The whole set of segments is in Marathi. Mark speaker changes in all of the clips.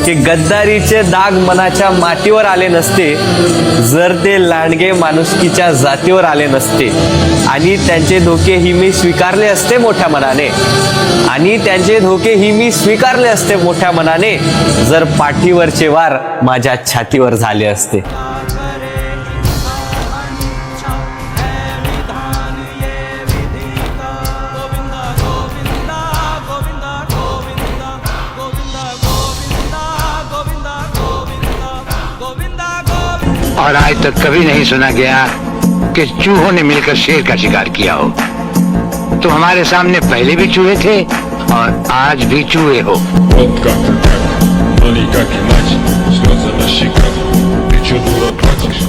Speaker 1: की गद्दारीचे दाग मनाच्या मातीवर आले नसते जर ते लांडगे माणुसकीच्या जातीवर आले नसते, आणि त्यांचे धोकेही मी स्वीकारले असते मोठ्या मनाने, आणि त्यांचे धोकेही मी स्वीकारले असते मोठ्या मनाने जर पाठीवरचे वार माझ्या छातीवर झाले असते.
Speaker 2: और आज तक कभी नहीं सुना गया कि चूहों ने मिलकर शेर का शिकार किया हो. तो हमारे सामने पहले भी चूहे थे और आज भी चूहे हो.
Speaker 3: Но никак иначе, слезы на щеках, ты чё, дура, плачешь?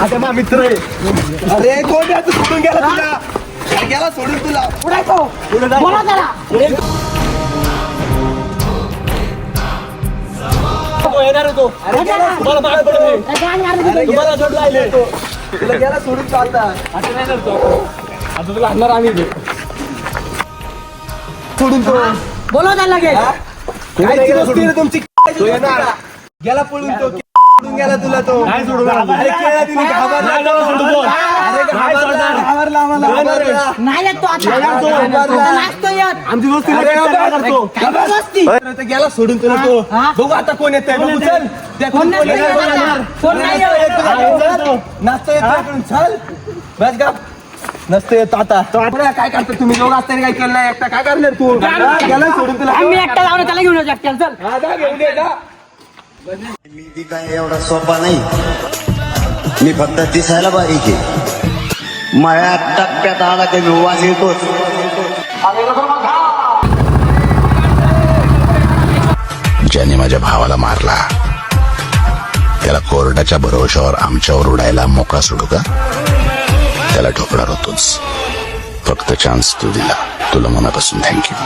Speaker 4: आता मा मित्र आहे. अरे कोण याचं सोडून गेला तुला? गेला सोडून तुला. पुढे बोला त्याला. येणार तो. तुम्हाला माग पडले. तुम्हाला सोडला आहे तो. तुला गेला सोडून चालता. आता नाही करतो. आता तुला आणणार आम्ही सोडून तो. बोला त्याला गेला. काय दोस्ती रे तुमची? तो येणार. गेला पळून तो. सोडून गेला तुला तो. नाही सोडून. अरे केळा दिली घाबरला. अरे घाबरला आम्हाला.
Speaker 5: नाही येत तो आता नाचतो येत
Speaker 4: आमची दोस्ती करतो. गेला सोडून तुला तो. बघू आता कोण येतंय. बघू चल. त्या कोण
Speaker 5: कोण नाही येत.
Speaker 4: नाचतो येतो. चल बस गा. नसतं येत आता. काय करतो तुम्ही लोक असताना काय केलं नाही. एकटा काय करणार तू? गेला सोडून तुला.
Speaker 5: आम्ही एकटा जाऊन त्याला घेऊन येऊ चल चल.
Speaker 4: हा जा घेऊन ये जा.
Speaker 6: मी बी काय एवढा सोपा नाही. मी फक्त दिसायला बारीक आहे. माझ्या टप्प्यात आला की मी वास येतोच.
Speaker 2: ज्याने माझ्या भावाला मारला त्याला कोर्टाच्या भरोशावर आमच्यावर उडायला मोकळा सोडू का? त्याला ठोकणार होतोच. फक्त चान्स तू दिला. तुला मनापासून थँक्यू.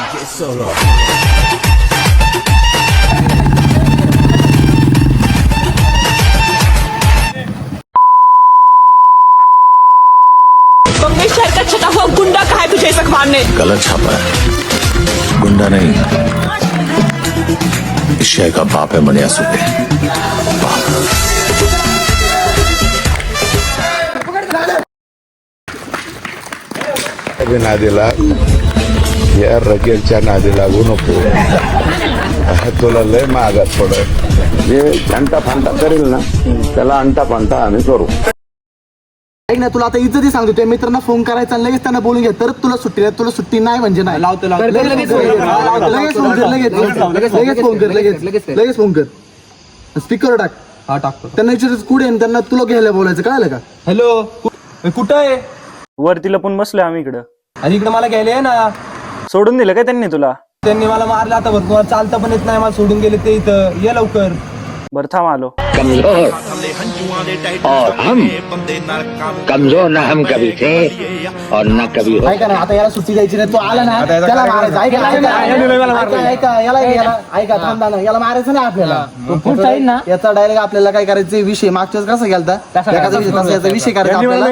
Speaker 7: बंगेश शहर का छटा हुआ गुंडा कहा है तुझे इस अखबार ने?
Speaker 2: गलत छापा है. गुंडा नहीं, इस शहर का बाप है मनिया सुबे.
Speaker 8: नादीला या रगेलच्या नादी लागू नको. तुला लय महागात पडत. जे अंटा फांटा करेल ना त्याला अंटा फांटा आम्ही करू.
Speaker 4: ऐक ना, तुला आता इज्जती सांगतो. त्या मित्रांना फोन करायचा आणि लगेच त्यांना बोलून घ्या तर तुला सुट्टी नाही. तुला सुट्टी नाही म्हणजे नाही. लगेच फोन कर. लगेच फोन कर. स्पीकर टाक. हा टाकतो. त्यांना विचारायचं कुठे आहे. त्यांना तुला घ्यायला बोलायचं. कळलं का? हॅलो कुठं आहे?
Speaker 1: वरती लपून बसलोय आम्ही इकडं.
Speaker 4: आणि इकडे मला घ्यायले आहे ना.
Speaker 1: सोडून दिलं काय त्यांनी तुला?
Speaker 4: त्यांनी मला मारलं. आता भरपूर चालता पण येत नाही. मला सोडून गेले ते इथं. ये लवकर.
Speaker 1: बरं थांब आलो.
Speaker 2: कमजोर और हम कमजोर न हम कभी थे और न कभी हो.
Speaker 4: ऐका ना, आता याला सुट्टी द्यायची नाही. तो आला ना त्याला मारायचं. ऐका थांबा ना. याला मारायचं नाही आपल्याला.
Speaker 5: ना
Speaker 4: याचा डायरेक्ट आपल्याला काय करायचं विषय मागच्याच कसा गेलता एखादा विषय तसा याचा विषय करायचा आपल्याला.